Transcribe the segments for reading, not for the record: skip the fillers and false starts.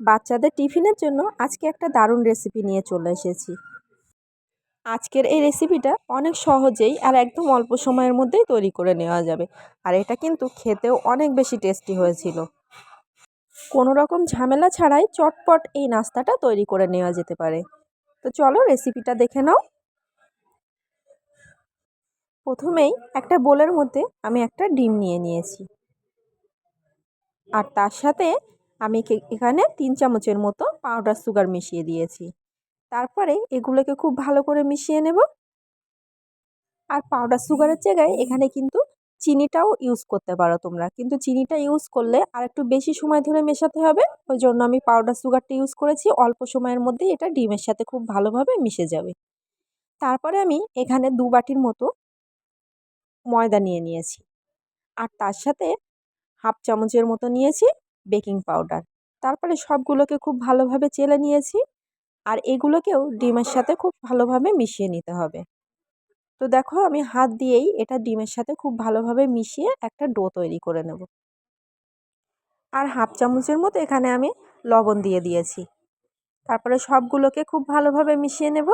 বাচ্চাদের টিফিনের জন্য আজকে একটা দারুণ রেসিপি নিয়ে চলে এসেছি। আজকের এই রেসিপিটা অনেক সহজেই আর একদম অল্প সময়ের মধ্যেই তৈরি করে নেওয়া যাবে। আর এটা কিন্তু খেতেও অনেক বেশি টেস্টি হয়েছিল। কোনো রকম ঝামেলা ছাড়াই চটপট এই নাস্তাটা তৈরি করে নেওয়া যেতে পারে। তো চলো রেসিপিটা দেখে নাও। প্রথমেই একটা বোলের মধ্যে আমি একটা ডিম নিয়ে নিয়েছি, আর তার সাথে আমি এখানে 3 চামচের মতো পাউডার সুগার মিশিয়ে দিয়েছি। তারপরে এগুলোকে খুব ভালো করে মিশিয়ে নেব। আর পাউডার সুগারের জায়গায় এখানে কিন্তু চিনিটাও ইউজ করতে পারো তোমরা, কিন্তু চিনিটা ইউজ করলে আর একটু বেশি সময় ধরে মেশাতে হবে। ওই জন্য আমি পাউডার সুগারটা ইউজ করেছি। অল্প সময়ের মধ্যে এটা ডিমের সাথে খুব ভালোভাবে মিশে যাবে। তারপরে আমি এখানে 2 বাটির মতো ময়দা নিয়ে নিয়েছি, আর তার সাথে হাফ চামচের মতো নিয়েছি বেকিং পাউডার। তারপরে সবগুলোকে খুব ভালোভাবে চেলে নিয়েছি, আর এগুলোকেও ডিমের সাথে খুব ভালোভাবে মিশিয়ে নিতে হবে। তো দেখো আমি হাত দিয়েই এটা ডিমের সাথে খুব ভালোভাবে মিশিয়ে একটা ডো তৈরি করে নেব। আর হাফ চামচের মতো এখানে আমি লবণ দিয়ে দিয়েছি। তারপরে সবগুলোকে খুব ভালোভাবে মিশিয়ে নেব।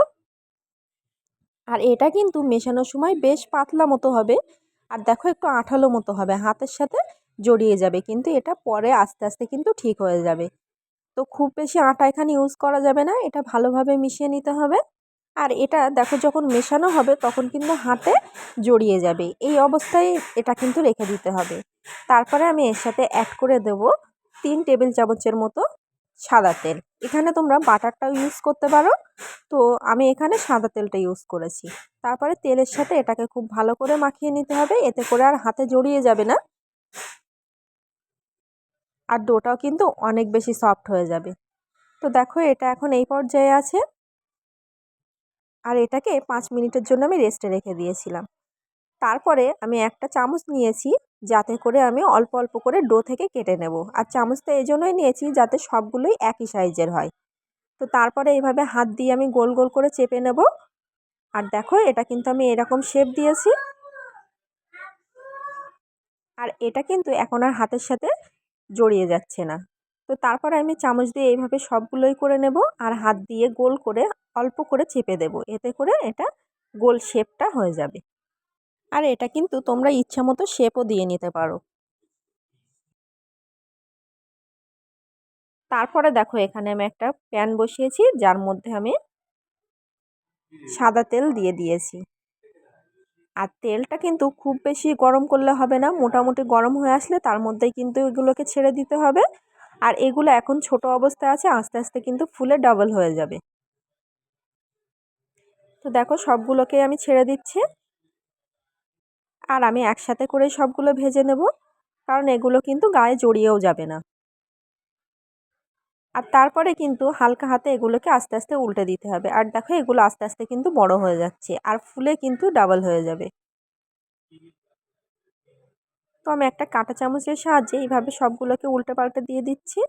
আর এটা কিন্তু মেশানোর সময় বেশ পাতলা মতো হবে, আর দেখো একটু আঠালো মতো হবে, হাতের সাথে জড়িয়ে যাবে, কিন্তু এটা পরে আস্তে আস্তে কিন্তু ঠিক হয়ে যাবে। তো খুব বেশি আটা এখানে ইউজ করা যাবে না, এটা ভালোভাবে মিশিয়ে নিতে হবে। আর এটা দেখো যখন মেশানো হবে তখন কিন্তু হাতে জড়িয়ে যাবে, এই অবস্থায় এটা কিন্তু রেখে দিতে হবে। তারপরে আমি এর সাথে অ্যাড করে দেব 3 টেবিল চামচের মতো সাদা তেল। এখানে তোমরা বাটারটাও ইউজ করতে পারো, তো আমি এখানে সাদা তেলটা ইউজ করেছি। তারপরে তেলের সাথে এটাকে খুব ভালো করে মাখিয়ে নিতে হবে, এতে করে আর হাতে জড়িয়ে যাবে না, আর ডোটাও কিন্তু অনেক বেশি সফট হয়ে যাবে। তো দেখো এটা এখন এই পর্যায়ে আছে, আর এটাকে 5 মিনিটের জন্য আমি রেস্টে রেখে দিয়েছিলাম। তারপরে আমি একটা চামচ নিয়েছি, যাতে করে আমি অল্প অল্প করে ডো থেকে কেটে নেব। আর চামচটা এই জন্যই নিয়েছি যাতে সবগুলোই একই সাইজের হয়। তো তারপরে এইভাবে হাত দিয়ে আমি গোল গোল করে চেপে নেব। আর দেখো এটা কিন্তু আমি এরকম শেপ দিয়েছি, আর এটা কিন্তু এখন আর হাতের সাথে জড়িয়ে যাচ্ছে না। তো তারপরে আমি চামচ দিয়ে এইভাবে সবগুলোই করে নেব, আর হাত দিয়ে গোল করে অল্প করে চেপে দেব, এতে করে এটা গোল শেপটা হয়ে যাবে। আর এটা কিন্তু তোমরা ইচ্ছা মতো শেপও দিয়ে নিতে পারো। তারপরে দেখো এখানে আমি একটা প্যান বসিয়েছি, যার মধ্যে আমি সাদা তেল দিয়ে দিয়েছি। আর তেলটা কিন্তু খুব বেশি গরম করলে হবে না, মোটামুটি গরম হয়ে আসলে তার মধ্যেই কিন্তু এগুলোকে ছেড়ে দিতে হবে। আর এগুলো এখন ছোট অবস্থায় আছে, আস্তে আস্তে কিন্তু ফুলে ডাবল হয়ে যাবে। তো দেখো সবগুলোকে আমি ছেড়ে দিচ্ছি, আর আমি একসাথে করে সবগুলো ভেজে নেব, কারণ এগুলো কিন্তু গায়ে জড়িয়েও যাবে না। আর তারপরে কিন্তু হালকা হাতে এগুলোকে আস্তে আস্তে উল্টে দিতে হবে। আর দেখো এগুলো আস্তে আস্তে কিন্তু বড় হয়ে যাচ্ছে, আর ফুলে কিন্তু ডাবল হয়ে যাবে। তো আমি একটা কাঁটা চামচের সাহায্যে এইভাবে সবগুলোকে উল্টে পাল্টে দিয়ে দিচ্ছি।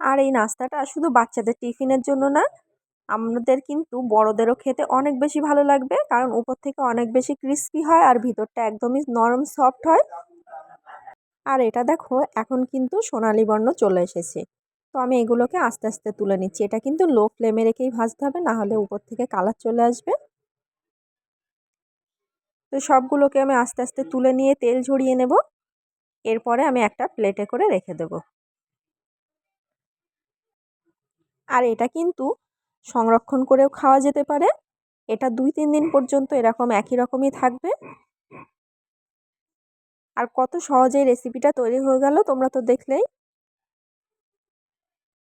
আর এই নাস্তাটা শুধু বাচ্চাদের টিফিনের জন্য না, আমাদের কিন্তু বড়দেরও খেতে অনেক বেশি ভালো লাগবে, কারণ উপর থেকে অনেক বেশি ক্রিস্পি হয় আর ভিতরটা একদমই নরম সফট হয়। আর এটা দেখো এখন কিন্তু সোনালী বর্ণ চলে এসেছে। তো আমি এগুলোকে আস্তে আস্তে তুলে নিচ্ছি। এটা কিন্তু লো ফ্লেমে রেখেই ভাজতে হবে, না হলে উপর থেকে কালার চলে আসবে। তো সবগুলোকে আমি আস্তে আস্তে তুলে নিয়ে তেল ঝরিয়ে নেব। এরপরে আমি একটা প্লেটে করে রেখে দেব। আর এটা কিন্তু সংরক্ষণ করেও খাওয়া যেতে পারে। এটা 2-3 দিন পর্যন্ত এরকম একই রকমই থাকবে। আর কত সহজেই রেসিপিটা তৈরি হয়ে গেল, তোমরা তো দেখলেই।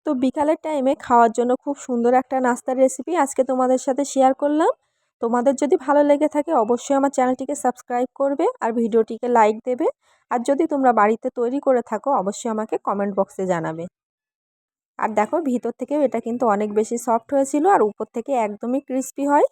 তো বিকালের টাইমে খাওয়ার জন্য খুব সুন্দর একটা নাস্তার রেসিপি আজকে তোমাদের সাথে শেয়ার করলাম। তোমাদের যদি ভালো লেগে থাকে অবশ্যই আমার চ্যানেলটিকে সাবস্ক্রাইব করবে, আর ভিডিওটিকে লাইক দেবে। আর যদি তোমরা বাড়িতে তৈরি করে থাকো অবশ্যই আমাকে কমেন্ট বক্সে জানাবে। আর দেখো ভিতর থেকেও এটা কিন্তু অনেক বেশি সফট হয়েছিল, আর উপর থেকে একদমই ক্রিস্পি হয়।